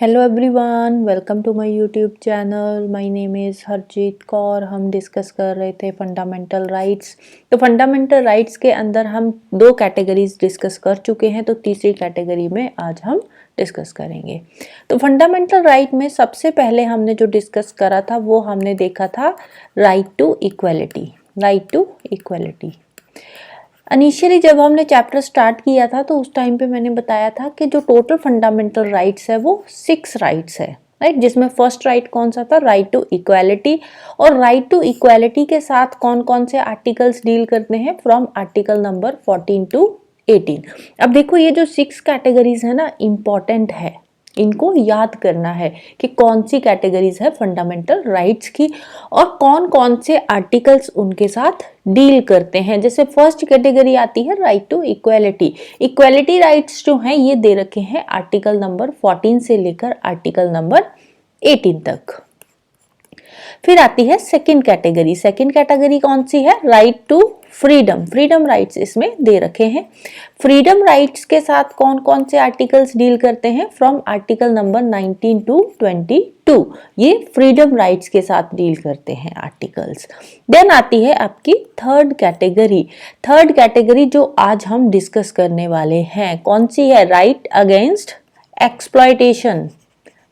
Hello everyone, welcome to my YouTube channel. My name is Harjeet Kaur. हम discuss कर रहे थे फंडामेंटल राइट्स। तो फंडामेंटल राइट्स के अंदर हम दो कैटेगरीज डिस्कस कर चुके हैं, तो तीसरी कैटेगरी में आज हम डिस्कस करेंगे। तो फंडामेंटल राइट में सबसे पहले हमने जो डिस्कस करा था वो हमने देखा था right to equality. Right to equality initially जब हमने चैप्टर स्टार्ट किया था तो उस टाइम पे मैंने बताया था कि जो टोटल फंडामेंटल राइट्स है वो 6 राइट्स है, राइट। जिसमें फर्स्ट राइट कौन सा था? Right to equality. और राइट टू इक्वालिटी के साथ कौन कौन से आर्टिकल्स डील करते हैं? From article number 14 to 18। अब देखो ये जो 6 कैटेगरीज है ना, इंपॉर्टेंट है, इनको याद करना है कि कौन सी कैटेगरीज है फंडामेंटल राइट्स की और कौन कौन से आर्टिकल्स उनके साथ डील करते हैं। जैसे फर्स्ट कैटेगरी आती है right to equality. Equality rights जो हैं ये दे रखे हैं आर्टिकल नंबर 14 से लेकर आर्टिकल नंबर 18 तक। फिर आती है सेकंड कैटेगरी। सेकंड कैटेगरी कौन सी है? Right to freedom. Freedom rights इसमें दे रखे हैं। फ्रीडम राइट्स के साथ कौन कौन से आर्टिकल्स डील करते हैं? From article number 19 to 22। ये फ्रीडम राइट्स के साथ डील करते हैं आर्टिकल्स। देन आती है आपकी थर्ड कैटेगरी। थर्ड कैटेगरी जो आज हम डिस्कस करने वाले हैं कौन सी है? Right against exploitation.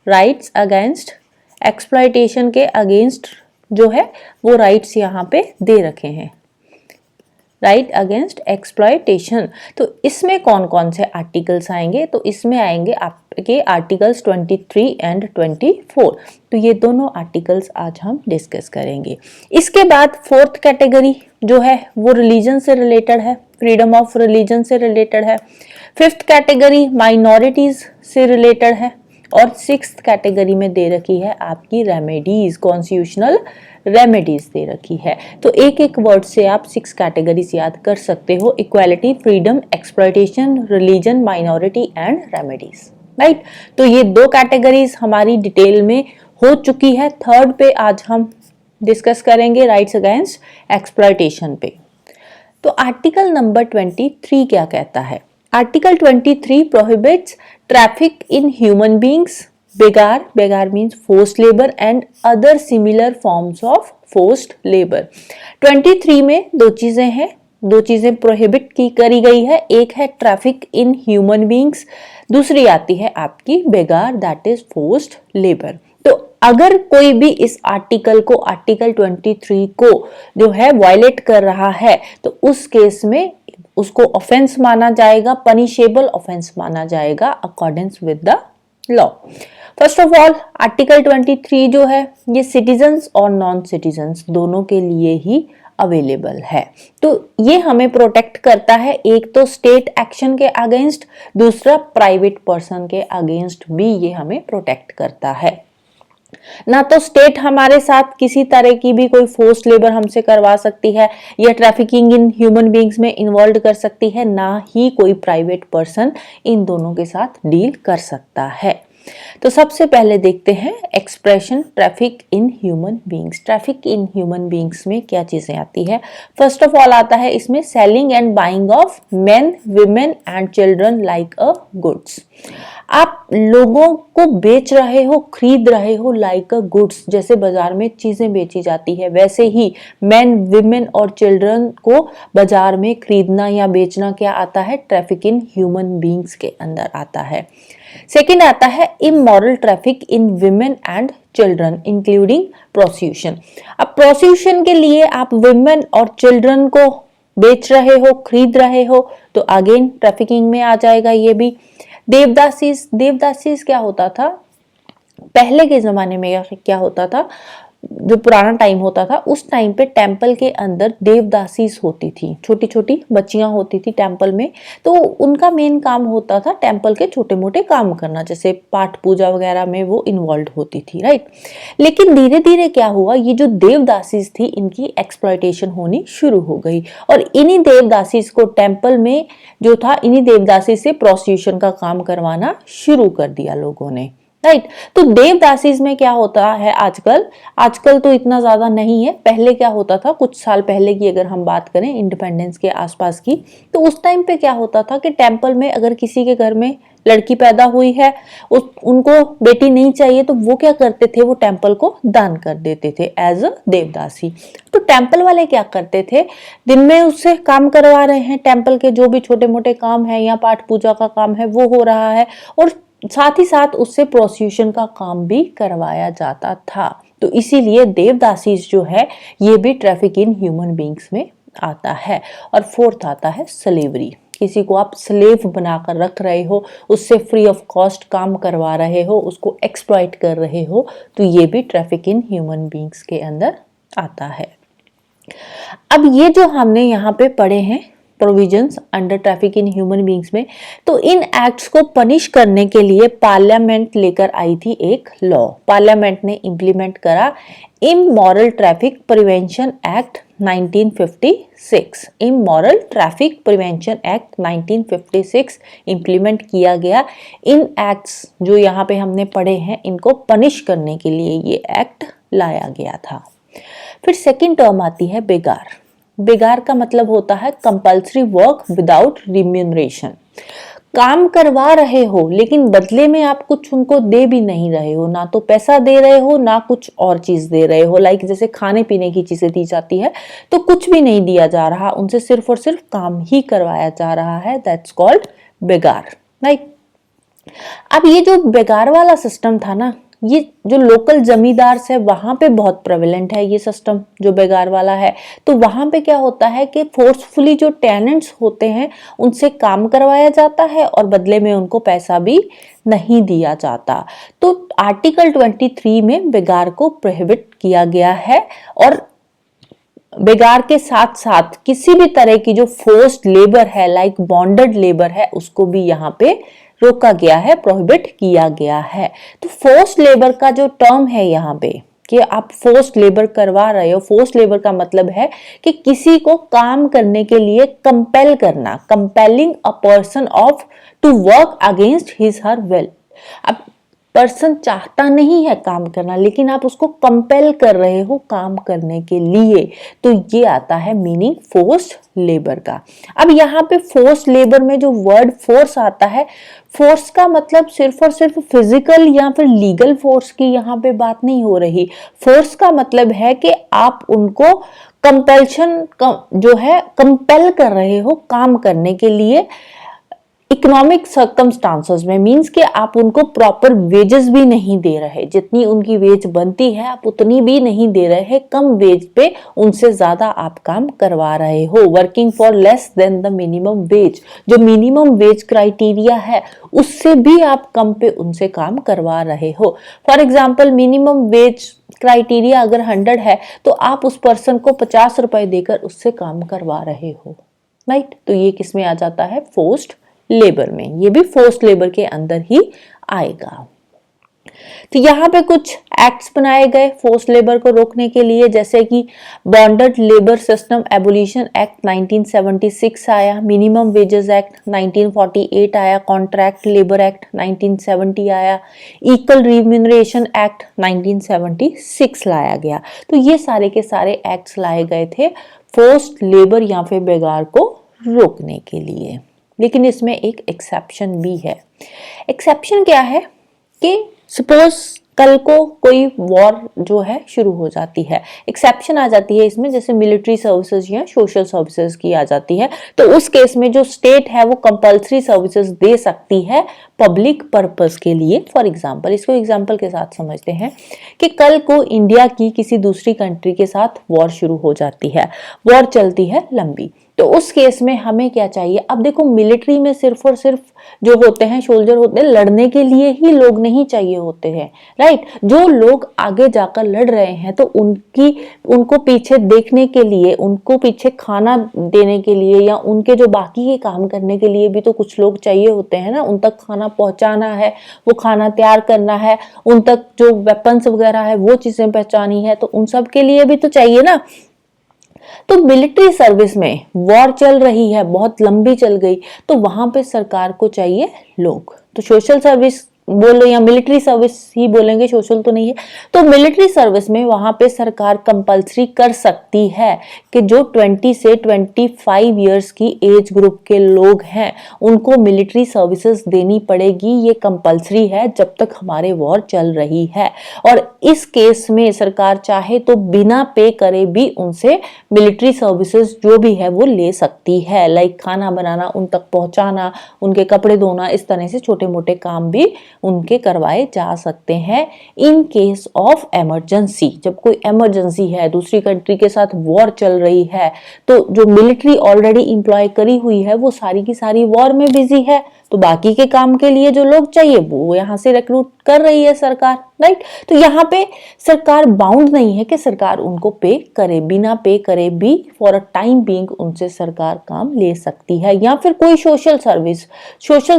Rights against exploitation के अगेंस्ट जो है वो राइट्स यहाँ पे दे रखे हैं। Right against exploitation. तो इसमें कौन कौन से आर्टिकल्स आएंगे? तो इसमें आएंगे आपके आर्टिकल्स 23 एंड 24। तो ये दोनों आर्टिकल्स आज हम डिस्कस करेंगे। इसके बाद फोर्थ कैटेगरी जो है वो रिलीजन से रिलेटेड है, फ्रीडम ऑफ रिलीजन से रिलेटेड है। फिफ्थ कैटेगरी माइनॉरिटीज से रिलेटेड है। और सिक्स्थ कैटेगरी में दे रखी है आपकी रेमेडीज, कॉन्स्टिट्यूशनल रेमेडीज दे रखी है। तो एक एक वर्ड से आप 6 कैटेगरीज याद कर सकते हो: equality, freedom, exploitation, religion, minority and remedies, right. तो ये दो कैटेगरीज हमारी डिटेल में हो चुकी है। थर्ड पे आज हम डिस्कस करेंगे राइट्स अगेंस्ट एक्सप्लॉयटेशन पे। तो आर्टिकल नंबर 23 क्या कहता है? Article 23 prohibits traffic in human beings, बेगार, बेगार means forced labour and other similar forms of forced labour. 23 में दो चीजें हैं, दो चीजें प्रोहिबिट की करी गई है। एक है ट्रैफिक इन ह्यूमन बींग्स, दूसरी आती है आपकी बेगार, दैट इज फोर्स्ड लेबर। तो अगर कोई भी इस आर्टिकल को, आर्टिकल 23 को जो है वायलेट कर रहा है तो उस केस में उसको ऑफेंस माना जाएगा, पनिशेबल ऑफेंस माना जाएगा according with the law. First of all article 23 जो है ये सिटीजन्स और नॉन सिटीजन्स दोनों के लिए ही अवेलेबल है। तो ये हमें प्रोटेक्ट करता है, एक तो स्टेट एक्शन के अगेंस्ट, दूसरा प्राइवेट पर्सन के अगेंस्ट भी ये हमें प्रोटेक्ट करता है। ना तो स्टेट हमारे साथ किसी तरह की भी कोई फोर्स्ड लेबर हमसे करवा सकती है या ट्रैफिकिंग इन ह्यूमन बींग्स में इन्वॉल्व कर सकती है, ना ही कोई प्राइवेट पर्सन इन दोनों के साथ डील कर सकता है। तो सबसे पहले देखते हैं expression traffic in human beings. Traffic in human beings में क्या चीजें आती है? फर्स्ट ऑफ ऑल आता है इसमें selling and buying of main, women and children like a goods. आप लोगों को बेच रहे हो, खरीद रहे हो लाइक अ गुड्स, जैसे बाजार में चीजें बेची जाती है वैसे ही मेन, विमेन और चिल्ड्रन को बाजार में खरीदना या बेचना क्या आता है? ट्रैफिक इन ह्यूमन बींग्स के अंदर आता है। सेकेंड आता है immoral traffic in women and children including prostitution. अब प्रोस्टिट्यूशन के लिए आप विमेन और चिल्ड्रन को बेच रहे हो, खरीद रहे हो, तो अगेन ट्रैफिकिंग में आ जाएगा ये भी। देवदासीज, देवदासीज क्या होता था पहले के जमाने में? क्या होता था, जो पुराना टाइम होता था उस टाइम पे टेंपल के अंदर देवदासीज होती थी, छोटी छोटी बच्चियां होती थी टेंपल में। तो उनका मेन काम होता था टेंपल के छोटे मोटे काम करना, जैसे पाठ पूजा वगैरह में वो इन्वॉल्व होती थी, राइट। लेकिन धीरे धीरे क्या हुआ, ये जो देवदासीज थी इनकी एक्सप्लॉयटेशन होनी शुरू हो गई और इन्हीं देवदासीज को टेंपल में जो था, इन्हीं देवदासी से प्रोस्टिट्यूशन का काम करवाना शुरू कर दिया लोगों ने, राइट। तो देवदासीज में क्या होता है आजकल, आजकल तो इतना ज्यादा नहीं है, पहले क्या होता था, कुछ साल पहले की अगर हम बात करें इंडिपेंडेंस के आसपास की, तो उस टाइम पे क्या होता था कि टेंपल में अगर किसी के घर में लड़की पैदा हुई है, उनको बेटी नहीं चाहिए, तो वो क्या करते थे, वो टेम्पल को दान कर देते थे एज अ देवदासी। तो टेम्पल वाले क्या करते थे, दिन में उससे काम करवा रहे हैं, टेम्पल के जो भी छोटे मोटे काम है या पाठ पूजा का काम है वो हो रहा है, और साथ ही साथ उससे प्रोस्टिट्यूशन का काम भी करवाया जाता था। तो इसीलिए देवदासी जो है ये भी ट्रैफिक इन ह्यूमन बींग्स में आता है। और फोर्थ आता है स्लेवरी, किसी को आप स्लेव बनाकर रख रहे हो, उससे फ्री ऑफ कॉस्ट काम करवा रहे हो, उसको एक्सप्लॉइट कर रहे हो, तो ये भी ट्रैफिक इन ह्यूमन बींग्स के अंदर आता है। अब ये जो हमने यहाँ पे पढ़े हैं provisions under traffic in human beings में, तो इन एक्ट्स को पनिश करने के लिए पार्लियामेंट लेकर आई थी एक लॉ। पार्लियामेंट ने इंप्लीमेंट करा immoral traffic prevention act 1956। Immoral traffic prevention act 1956 implement किया गया। इन एक्ट्स जो यहाँ पे हमने पढ़े हैं, इनको पनिश करने के लिए ये एक्ट लाया गया था। फिर सेकंड टर्म आती है बेगार। बेगार का मतलब होता है कंपल्सरी वर्क विदाउट रिम्यूनरेशन। काम करवा रहे हो लेकिन बदले में आप कुछ उनको दे भी नहीं रहे हो, ना तो पैसा दे रहे हो ना कुछ और चीज दे रहे हो, लाइक जैसे खाने पीने की चीजें दी जाती है, तो कुछ भी नहीं दिया जा रहा, उनसे सिर्फ और सिर्फ काम ही करवाया जा रहा है, दैट्स कॉल्ड बेगार, राइट। अब ये जो बेगार वाला सिस्टम था ना, ये जो लोकल जमींदार है वहां पे बहुत प्रेवलेंट है ये सिस्टम जो बेगार वाला है। तो वहां पे क्या होता है कि फोर्सफुली जो टेनेंट्स होते हैं उनसे काम करवाया जाता है और बदले में उनको पैसा भी नहीं दिया जाता। तो आर्टिकल 23 में बेगार को प्रोहिबिट किया गया है, और बेगार के साथ साथ किसी भी तरह की जो फोर्स्ड लेबर है, लाइक बॉन्डेड लेबर है, उसको भी यहाँ पे रोका गया है, प्रोहिबिट किया गया है। तो फोर्स्ड लेबर का जो टर्म है यहाँ पे कि आप फोर्स्ड लेबर करवा रहे हो, फोर्स्ड लेबर का मतलब है कि किसी को काम करने के लिए कंपेल करना, compelling a person of to work against his her will. अब पर्सन चाहता नहीं है काम करना, लेकिन आप उसको कंपेल कर रहे हो काम करने के लिए, तो ये आता है मीनिंग फोर्स्ड लेबर का। अब यहाँ पे फोर्स्ड लेबर में जो वर्ड फोर्स आता है, फोर्स का मतलब सिर्फ और सिर्फ फिजिकल या फिर लीगल फोर्स की यहाँ पे बात नहीं हो रही। फोर्स का मतलब है कि आप उनको कंपल्शन जो है कंपेल कर रहे हो काम करने के लिए इकोनॉमिक सर्कमस्टांसेस में, मींस कि आप उनको प्रॉपर वेजेस भी नहीं दे रहे, जितनी उनकी वेज बनती है आप उतनी भी नहीं दे रहे, कम वेज पे उनसे ज्यादा आप काम करवा रहे हो। Working for less than the minimum wage, जो मिनिमम वेज क्राइटेरिया है उससे भी आप कम पे उनसे काम करवा रहे हो। For example minimum wage criteria अगर 100 है तो आप उस पर्सन को 50 रुपए देकर उससे काम करवा रहे हो, राइट। तो ये किस में आ जाता है, फोर्स्ड लेबर में, ये भी फोर्स्ड लेबर के अंदर ही आएगा। तो यहाँ पे कुछ एक्ट्स बनाए गए फोर्स्ड लेबर को रोकने के लिए, जैसे कि bonded labour system abolition act 1976 आया, मिनिमम वेजेस एक्ट 1948 आया, कॉन्ट्रैक्ट लेबर एक्ट 1970 आया, इक्वल रिम्यूनरेशन एक्ट 1976 लाया गया। तो ये सारे के सारे एक्ट्स लाए गए थे फोर्स्ड लेबर या फिर बेगार को रोकने के लिए। लेकिन इसमें एक एक्सेप्शन भी है। एक्सेप्शन क्या है कि सपोज कल को कोई वॉर जो है शुरू हो जाती है, एक्सेप्शन आ जाती है इसमें, जैसे मिलिट्री सर्विसेज या सोशल सर्विसेज की आ जाती है, तो उस केस में जो स्टेट है वो कंपल्सरी सर्विसेज दे सकती है पब्लिक पर्पस के लिए। फॉर एग्जांपल, इसको एग्जांपल के साथ समझते हैं कि कल को इंडिया की किसी दूसरी कंट्री के साथ वॉर शुरू हो जाती है, वॉर चलती है लंबी, तो उस केस में हमें क्या चाहिए। अब देखो मिलिट्री में सिर्फ और सिर्फ जो होते हैं सोल्जर होते हैं, लड़ने के लिए ही लोग नहीं चाहिए होते हैं, राइट। जो लोग आगे जाकर लड़ रहे हैं तो उनको पीछे देखने के लिए, उनको पीछे खाना देने के लिए या उनके जो बाकी के काम करने के लिए भी तो कुछ लोग चाहिए होते हैं ना। उन तक खाना पहुंचाना है, वो खाना तैयार करना है, उन तक जो वेपन्स वगैरह है वो चीजें पहुंचानी है, तो उन सब के लिए भी तो चाहिए ना। तो मिलिट्री सर्विस में वॉर चल रही है, बहुत लंबी चल गई, तो वहां पे सरकार को चाहिए लोग। तो सोशल सर्विस बोलो या मिलिट्री सर्विस ही बोलेंगे, सोशल तो नहीं है, तो मिलिट्री सर्विस में वहां पे सरकार कंपलसरी कर सकती है कि जो 20 से 25 इयर्स की एज ग्रुप के लोग हैं उनको मिलिट्री सर्विसेज देनी पड़ेगी। ये कंपलसरी है जब तक हमारे वॉर चल रही है। और इस केस में सरकार चाहे तो बिना पे करे भी उनसे मिलिट्री सर्विसेज जो भी है वो ले सकती है। लाइक खाना बनाना, उन तक पहुंचाना, उनके कपड़े धोना, इस तरह से छोटे मोटे काम भी उनके करवाए जा सकते हैं इन केस ऑफ इमरजेंसी। जब कोई इमरजेंसी है, दूसरी कंट्री के साथ वॉर चल रही है, तो जो मिलिट्री ऑलरेडी इंप्लॉय करी हुई है वो सारी की सारी वॉर में बिजी है, तो बाकी के काम के लिए जो लोग चाहिए वो यहाँ से रिक्रूट कर रही है सरकार, राइट। तो यहाँ पे सरकार बाउंड नहीं है कि सरकार उनको पे करे, बिना पे करे भी फॉर अ टाइम बीइंग उनसे सरकार काम ले सकती है। या फिर कोई सोशल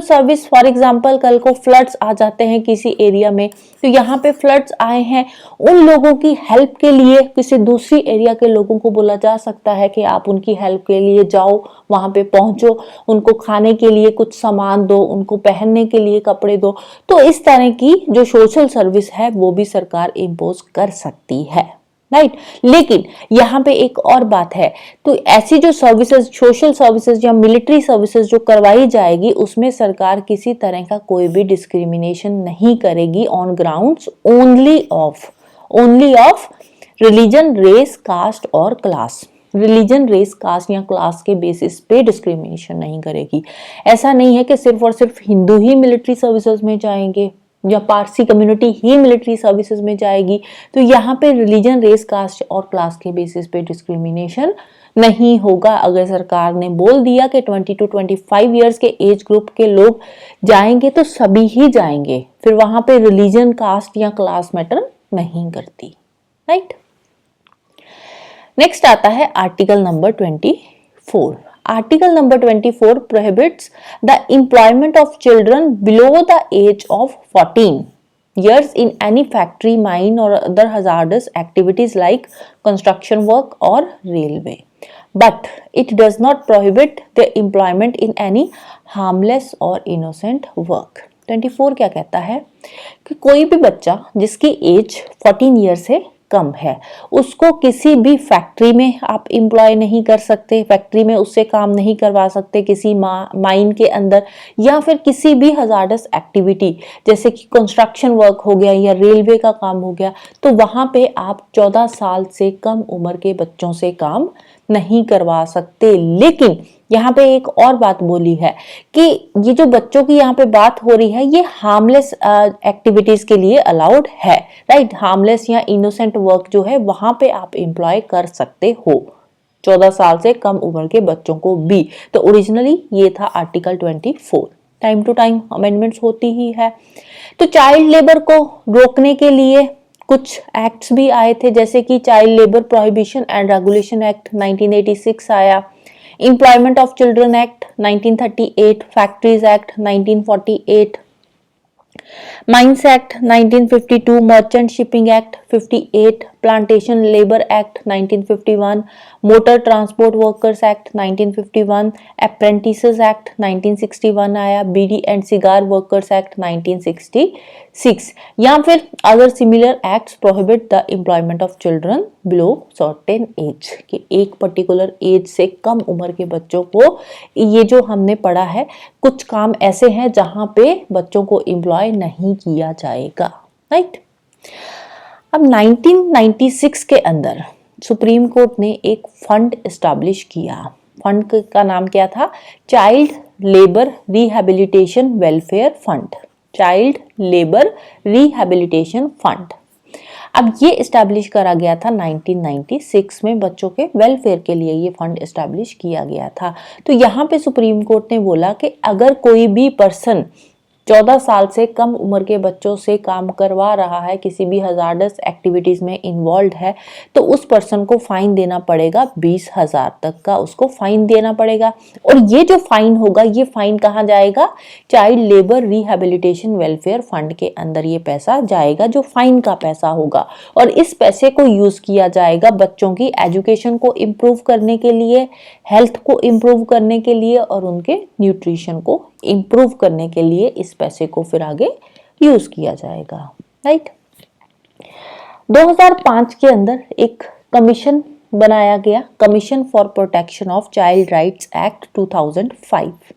सर्विस फॉर एग्जांपल कल को फ्लड्स आ जाते हैं किसी एरिया में, तो यहाँ पे फ्लड्स आए हैं, उन लोगों की हेल्प के लिए किसी दूसरी एरिया के लोगों को बोला जा सकता है कि आप उनकी हेल्प के लिए जाओ, वहां पे पहुंचो, उनको खाने के लिए कुछ सामान दो, उनको पहनने के लिए कपड़े दो। तो इस तरह की जो सोशल सर्विस है वो भी सरकार इम्पोज कर सकती है, राइट। लेकिन यहाँ पे एक और बात है, तो ऐसी जो सर्विसेज, सोशल सर्विसेज या मिलिट्री सर्विसेज जो करवाई जाएगी उसमें सरकार किसी तरह का कोई भी डिस्क्रिमिनेशन नहीं करेगी on grounds only of religion, race, caste और क्लास। रिलीजन, रेस, कास्ट या क्लास के बेसिस पे डिस्क्रिमिनेशन नहीं करेगी। ऐसा नहीं है कि सिर्फ और सिर्फ हिंदू ही मिलिट्री सर्विसेज में जाएंगे या पारसी कम्युनिटी ही मिलिट्री सर्विसेज में जाएगी। तो यहाँ पे रिलीजन, रेस, कास्ट और क्लास के बेसिस पे डिस्क्रिमिनेशन नहीं होगा। अगर सरकार ने बोल दिया कि 20 to 25 इयर्स के एज ग्रुप के लोग जाएंगे तो सभी ही जाएंगे, फिर वहां पे रिलीजन, कास्ट या क्लास मैटर नहीं करती, राइट। नेक्स्ट आता है article number 24। Article number 24 prohibits the employment of children below the age of 14 years in any factory, mine or other hazardous activities like construction work or railway. But it does not prohibit the employment in any harmless or innocent work. 24 क्या कहता है कि कोई भी बच्चा जिसकी as 14 year से कम है उसको किसी भी फैक्ट्री में आप एम्प्लॉय नहीं कर सकते, फैक्ट्री में उससे काम नहीं करवा सकते, किसी माइन के अंदर या फिर किसी भी हजार्डस एक्टिविटी जैसे कि कंस्ट्रक्शन वर्क हो गया या रेलवे का काम हो गया, तो वहां पे आप 14 साल से कम उम्र के बच्चों से काम नहीं करवा सकते। लेकिन यहाँ पे एक और बात बोली है कि ये जो बच्चों की यहाँ पे बात हो रही है ये हार्मलेस एक्टिविटीज के लिए अलाउड है, राइट। हार्मलेस या इनोसेंट वर्क जो है वहां पे आप एम्प्लॉय कर सकते हो 14 साल से कम उम्र के बच्चों को भी। तो ओरिजिनली ये था article 24। Time to time amendments होती ही है। तो चाइल्ड लेबर को रोकने के लिए कुछ एक्ट्स भी आए थे, जैसे कि child labour prohibition and regulation act 1986 आया, employment of children act 1938, factories act 1948, mines act 1952, merchant shipping act 58, plantation labour act 1951, motor transport workers act 1951, apprentices act 1961 आया, beedi and cigar workers act 1966, या फिर other similar acts prohibit the employment of children below certain age, कि एक particular age से कम उम्र के बच्चों को, ये जो हमने पढ़ा है कुछ काम ऐसे हैं जहां पे बच्चों को एम्प्लॉय नहीं किया जाएगा, राइट। अब 1996 के अंदर सुप्रीम कोर्ट ने एक फंड एस्टैब्लिश किया। फंड का नाम क्या था? Child labour rehabilitation welfare fund, child labour rehabilitation fund. अब ये एस्टैब्लिश करा गया था 1996 में, बच्चों के वेलफेयर के लिए ये फंड एस्टैब्लिश किया गया था। तो यहाँ पे सुप्रीम कोर्ट ने बोला कि अगर कोई भी पर्सन 14 साल से कम उम्र के बच्चों से काम करवा रहा है, किसी भी हजार्डस एक्टिविटीज में इन्वॉल्व है, तो उस पर्सन को फाइन देना पड़ेगा, 20,000 तक का उसको फाइन देना पड़ेगा। और ये जो फाइन होगा, ये फाइन कहाँ जाएगा? Child labour rehabilitation welfare fund के अंदर ये पैसा जाएगा, जो फाइन का पैसा होगा। और इस पैसे को यूज किया जाएगा बच्चों की एजुकेशन को इम्प्रूव करने के लिए, हेल्थ को इम्प्रूव करने के लिए और उनके न्यूट्रिशन को इम्प्रूव करने के लिए इस पैसे को फिर आगे यूज किया जाएगा, राइट। 2005 के अंदर एक कमीशन बनाया गया, commission for protection of child rights act 2005।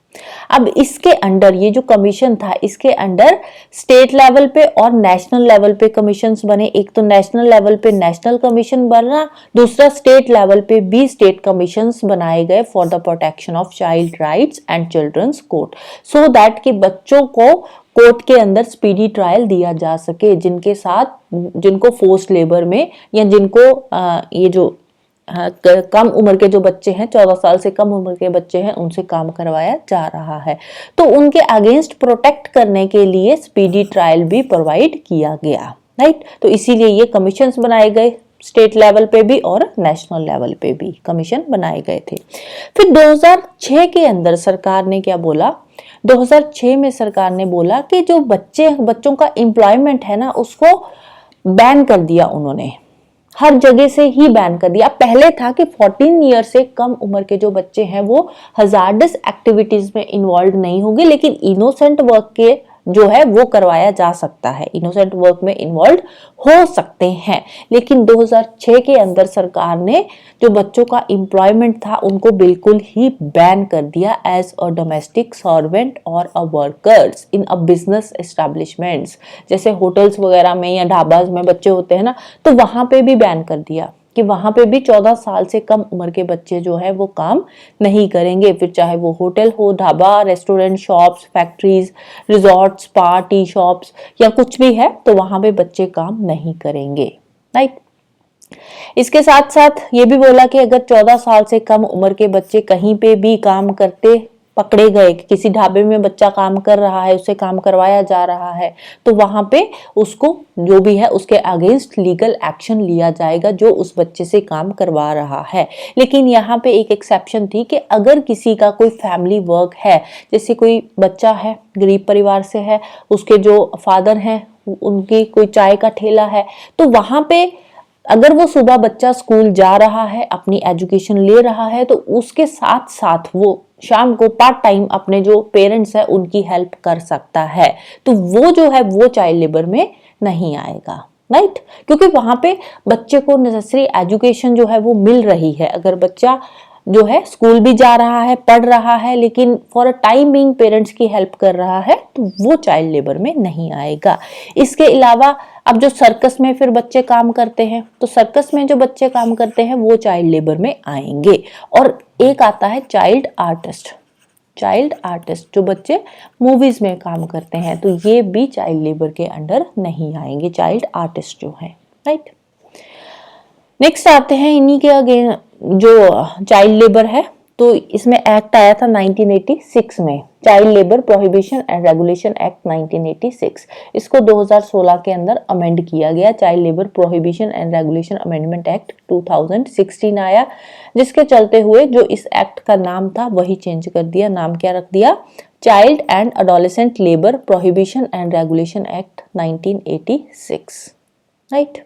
अब इसके अंडर ये जो कमीशन था, इसके अंडर स्टेट लेवल पे और नेशनल लेवल पे कमीशंस बने। एक तो नेशनल लेवल पे नेशनल कमीशन बना, दूसरा स्टेट लेवल पे भी स्टेट कमीशंस बनाए गए for the protection of child rights and children's court, so that कि बच्चों को कोर्ट के अंदर स्पीडी ट्रायल दिया जा सके, जिनको फोर्स्ड लेबर में या जिनको ये जो कम उम्र के जो बच्चे हैं, 14 साल से कम उम्र के बच्चे हैं, उनसे काम करवाया जा रहा है, तो उनके अगेंस्ट प्रोटेक्ट करने के लिए स्पीडी ट्रायल भी प्रोवाइड किया गया, राइट। तो इसीलिए ये कमीशंस बनाए गए, स्टेट लेवल पे भी और नेशनल लेवल पे भी कमीशन बनाए गए थे। फिर 2006 के अंदर सरकार ने क्या बोला, 2006 में सरकार ने बोला कि जो बच्चों का एम्प्लॉयमेंट है ना, उसको बैन कर दिया उन्होंने, हर जगह से ही बैन कर दिया। पहले था कि 14 ईयर से कम उम्र के जो बच्चे हैं वो हजार्डस एक्टिविटीज में इन्वॉल्व नहीं होंगे, लेकिन इनोसेंट वर्क के जो है वो करवाया जा सकता है, इनोसेंट वर्क में इन्वॉल्व हो सकते हैं। लेकिन 2006 के अंदर सरकार ने जो बच्चों का एम्प्लॉयमेंट था उनको बिल्कुल ही बैन कर दिया एज अ डोमेस्टिक सर्वेंट और a workers in a business establishments. जैसे होटल्स वगैरह में या ढाबाज में बच्चे होते हैं ना, तो वहां पे भी बैन कर दिया कि वहां पे भी 14 साल से कम उम्र के बच्चे जो है वो काम नहीं करेंगे। फिर चाहे वो होटल हो, dhaba, restaurant, shops, factories, resorts, spa, T shops या कुछ भी है, तो वहां पे बच्चे काम नहीं करेंगे, राइट। इसके साथ साथ ये भी बोला कि अगर 14 साल से कम उम्र के बच्चे कहीं पे भी काम करते पकड़े गए, किसी ढाबे में बच्चा काम कर रहा है, उससे काम करवाया जा रहा है, तो वहां पे उसको जो भी है उसके अगेंस्ट लीगल एक्शन लिया जाएगा जो उस बच्चे से काम करवा रहा है। लेकिन यहाँ पे एक एक्सेप्शन थी कि अगर किसी का कोई फैमिली वर्क है, जैसे कोई बच्चा है गरीब परिवार से है, उसके जो फादर हैं उनकी कोई चाय का ठेला है, तो वहां पे अगर वो सुबह बच्चा स्कूल जा रहा है, अपनी एजुकेशन ले रहा है, तो उसके साथ साथ वो शाम को पार्ट टाइम अपने जो पेरेंट्स है उनकी हेल्प कर सकता है, तो वो जो है वो चाइल्ड लेबर में नहीं आएगा, राइट। क्योंकि वहां पे बच्चे को नेसेसरी एजुकेशन जो है वो मिल रही है। अगर बच्चा जो है स्कूल भी जा रहा है, पढ़ रहा है, लेकिन for a time being parents की हेल्प कर रहा है, तो वो चाइल्ड लेबर में नहीं आएगा। इसके अलावा अब जो सर्कस में फिर बच्चे काम करते हैं, तो सर्कस में जो बच्चे काम करते हैं वो चाइल्ड लेबर में आएंगे। और एक आता है चाइल्ड आर्टिस्ट, चाइल्ड आर्टिस्ट जो बच्चे मूवीज में काम करते हैं, तो ये भी चाइल्ड लेबर के अंडर नहीं आएंगे, चाइल्ड आर्टिस्ट जो है, राइट। नेक्स्ट आते हैं इन्हीं के अगेन जो चाइल्ड लेबर है, तो इसमें एक्ट आया था 1986 में, child labour prohibition and regulation act 1986। इसको 2016 के अंदर अमेंड किया गया, child labour prohibition and regulation amendment act 2016 आया, जिसके चलते हुए जो इस एक्ट का नाम था वही चेंज कर दिया। नाम क्या रख दिया? Child and adolescent labour prohibition and regulation act 1986, right.